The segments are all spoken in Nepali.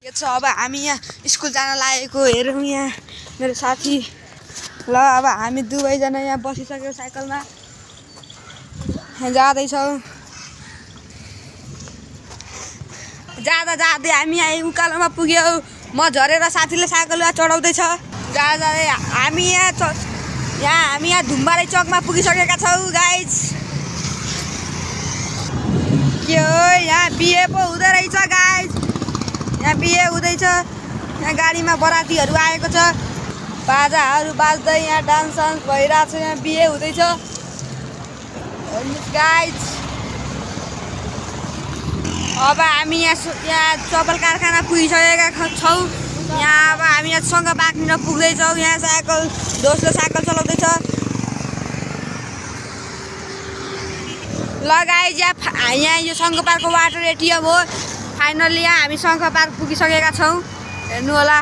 के छ अब हामी यहाँ स्कुल जान लागेको हेरौँ यहाँ मेरो साथी ल अब हामी दुवैजना यहाँ बसिसक्यो साइकलमा जाँदैछौँ जाँदा जाँदै हामी यहाँ उकालोमा पुग्यौँ म झरेर साथीले साइकलमा चढाउँदैछ जाँदा हामी यहाँ धुम्बारे चौकमा पुगिसकेका छौँ गाइज के हो यहाँ बिहे पो हुँदो रहेछ गाइज यहाँ बिहे हुँदैछ यहाँ गाडीमा बरातीहरू आएको छ बाजाहरू बाज्दै यहाँ डान्स सान्स भइरहेको छ यहाँ बिहे हुँदैछ गाइज अब हामी यहाँ चप्पल कारखाना पुगिसकेका छौँ यहाँ अब हामी यहाँ सङ्घ पार्कतिर पुग्दैछौँ यहाँ साइकल दोस्रो साइकल चलाउँदैछ ल गाइज यहाँ यो सङ्घ पार्कको वाटर एटिएम हो फाइनल्ली यहाँ हामी सङ्घ पार्क पुगिसकेका छौँ हेर्नु होला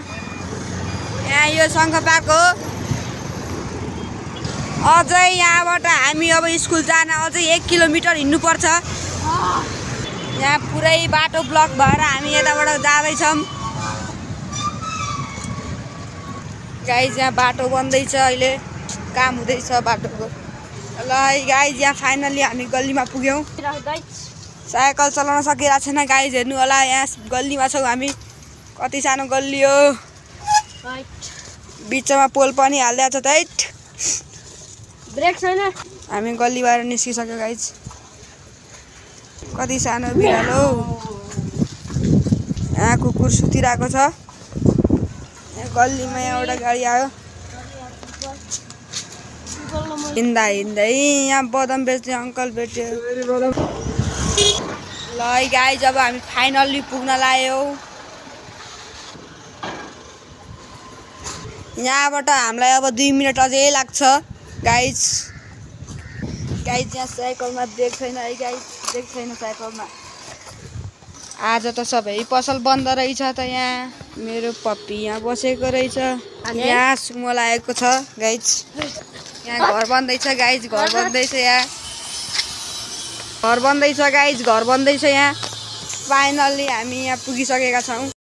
यहाँ यो सङ्घ पार्क हो अझै यहाँबाट हामी अब स्कुल जान अझै 1 किलोमिटर हिँड्नुपर्छ यहाँ पुरै बाटो ब्लक भएर हामी यताबाट जाँदैछौँ गाइज यहाँ बाटो बन्दैछ अहिले काम हुँदैछ बाटोको ल गाइज यहाँ फाइनल्ली हामी गल्लीमा पुग्यौँ साइकल चलाउन सकिरहेको छैन गाइज हेर्नु होला यहाँ गल्लीमा छौँ हामी कति सानो गल्ली हो बिचमा पोल पनि हालिदिएको छ टाइट ब्रेक छैन हामी गल्लीबाट निस्किसक्यो गाइज कति सानो बिरालो यहाँ कुकुर सुतिरहेको छ यहाँ गल्लीमा एउटा गाडी आयो हिँड्दा हिँड्दै यहाँ बदाम बेच्ने अङ्कल भेट्यो ल गाइज अब हामी फाइनल्ली पुग्न लाग्यौँ यहाँबाट हामीलाई अब 2 मिनट अझै लाग्छ गाइज यहाँ साइकलमा ब्रेक छैन है गाइज ब्रेक छैन साइकलमा आज त सबै पसल बन्द रहेछ त यहाँ मेरो पप्पी यहाँ बसेको रहेछ यहाँ सुमो लागेको छ गाइज यहाँ घर बन्दैछ गाइज घर बन्दैछ यहाँ घर बन्दैछ गाइज घर बन्दैछ यहाँ फाइनल्ली हामी यहाँ पुगिसकेका छौँ